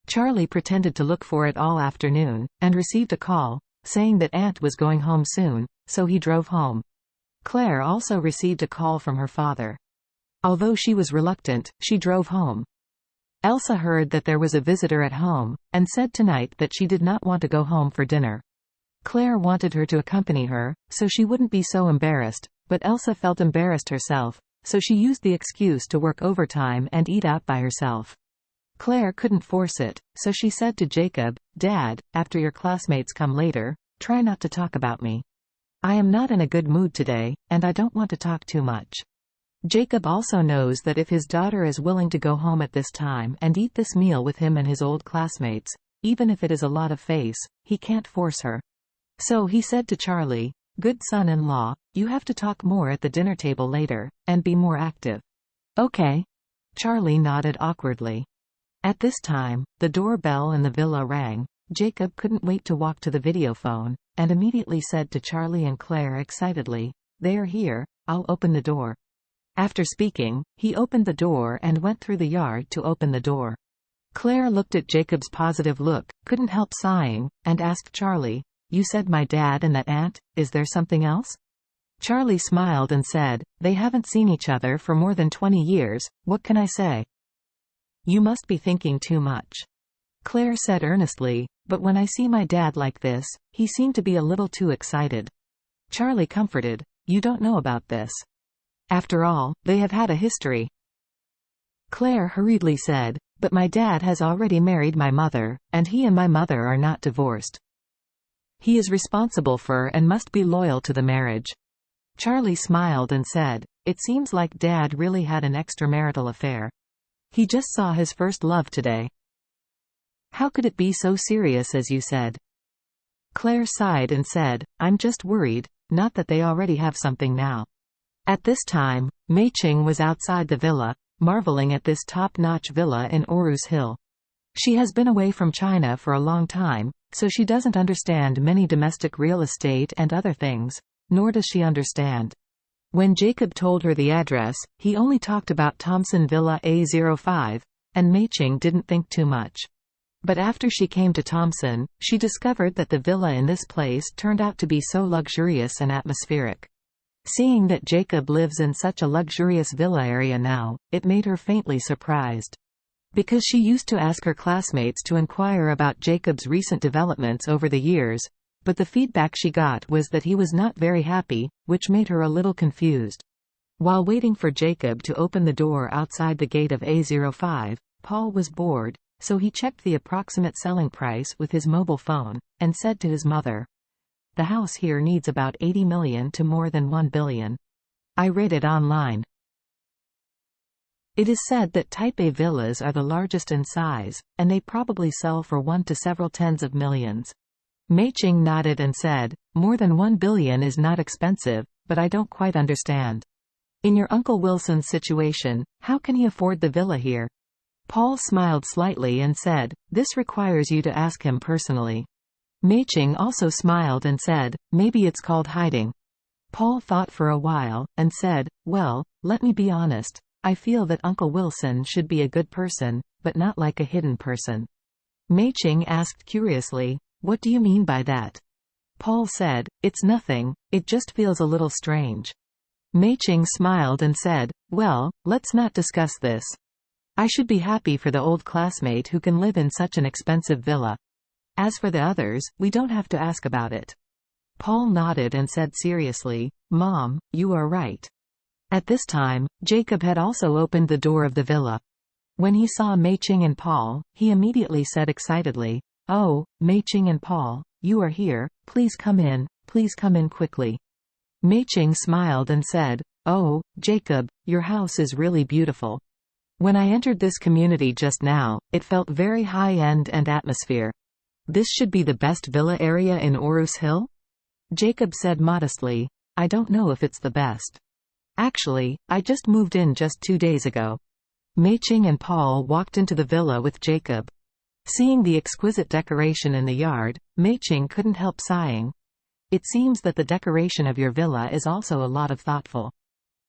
Charlie pretended to look for it all afternoon, and received a call, saying that Aunt was going home soon, so he drove home. Claire also received a call from her father. Although she was reluctant, she drove home. Elsa heard that there was a visitor at home, and said tonight that she did not want to go home for dinner. Claire wanted her to accompany her, so she wouldn't be so embarrassed, but Elsa felt embarrassed herself, so she used the excuse to work overtime and eat out by herself. Claire couldn't force it, so she said to Jacob, "Dad, after your classmates come later, try not to talk about me. I am not in a good mood today, and I don't want to talk too much." Jacob also knows that if his daughter is willing to go home at this time and eat this meal with him and his old classmates, even if it is a lot of face, he can't force her. So he said to Charlie, "Good son-in-law, you have to talk more at the dinner table later, and be more active." "Okay." Charlie nodded awkwardly. At this time, the doorbell in the villa rang. Jacob couldn't wait to walk to the video phone, and immediately said to Charlie and Claire excitedly, "They are here, I'll open the door." After speaking, he opened the door and went through the yard to open the door. Claire looked at Jacob's positive look, couldn't help sighing, and asked Charlie, "You said my dad and that aunt, is there something else?" Charlie smiled and said, "They haven't seen each other for more than 20 years, what can I say?" "You must be thinking too much." Claire said earnestly, "But when I see my dad like this, he seemed to be a little too excited." Charlie comforted, "You don't know about this. After all, they have had a history." Claire hurriedly said, "But my dad has already married my mother, and he and my mother are not divorced. He is responsible for and must be loyal to the marriage." Charlie smiled and said, "It seems like Dad really had an extramarital affair. He just saw his first love today." "How could it be so serious as you said?" Claire sighed and said, "I'm just worried, not that they already have something now." At this time, Mei Ching was outside the villa, marveling at this top-notch villa in Orus Hill. She has been away from China for a long time, so she doesn't understand many domestic real estate and other things, nor does she understand. When Jacob told her the address, he only talked about Thompson Villa A05, and Mei Ching didn't think too much. But after she came to Thompson, she discovered that the villa in this place turned out to be so luxurious and atmospheric. Seeing that Jacob lives in such a luxurious villa area now, it made her faintly surprised. Because she used to ask her classmates to inquire about Jacob's recent developments over the years, but the feedback she got was that he was not very happy, which made her a little confused. While waiting for Jacob to open the door outside the gate of A05, Paul was bored, so he checked the approximate selling price with his mobile phone, and said to his mother, "The house here needs about 80 million to more than 1 billion. I read it online." It is said that Type A villas are the largest in size, and they probably sell for 1 to several tens of millions. Mei Ching nodded and said, "More than 1 billion is not expensive, but I don't quite understand. In your Uncle Wilson's situation, how can he afford the villa here?" Paul smiled slightly and said, "This requires you to ask him personally." Mei Ching also smiled and said, "Maybe it's called hiding." Paul thought for a while, and said, "Well, let me be honest. I feel that Uncle Wilson should be a good person, but not like a hidden person." Mei Ching asked curiously, "What do you mean by that?" Paul said, "It's nothing, it just feels a little strange." Mei Ching smiled and said, "Well, let's not discuss this. I should be happy for the old classmate who can live in such an expensive villa. As for the others, we don't have to ask about it." Paul nodded and said seriously, "Mom, you are right." At this time, Jacob had also opened the door of the villa. When he saw Mei Ching and Paul, he immediately said excitedly, "Oh, Mei Ching and Paul, you are here, please come in quickly." Mei Ching smiled and said, "Oh, Jacob, your house is really beautiful. When I entered this community just now, it felt very high-end and atmosphere. This should be the best villa area in Orus Hill?" Jacob said modestly, "I don't know if it's the best. Actually, I just moved in just 2 days ago." Mei Ching and Paul walked into the villa with Jacob. Seeing the exquisite decoration in the yard, Mei Ching couldn't help sighing. "It seems that the decoration of your villa is also a lot of thoughtful.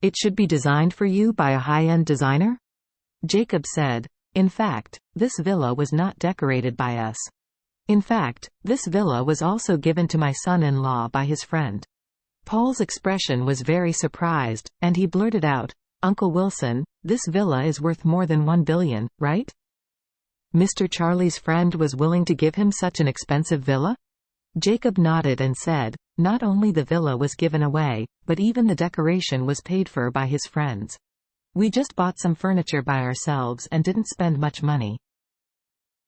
It should be designed for you by a high-end designer?" Jacob said, In fact, this villa was not decorated by us. In fact, this villa was also given to my son-in-law by his friend. Paul's expression was very surprised, and he blurted out, "Uncle Wilson, this villa is worth more than 1 billion, right?" Mr. Charlie's friend was willing to give him such an expensive villa? Jacob nodded and said, "Not only the villa was given away, but even the decoration was paid for by his friends. We just bought some furniture by ourselves and didn't spend much money."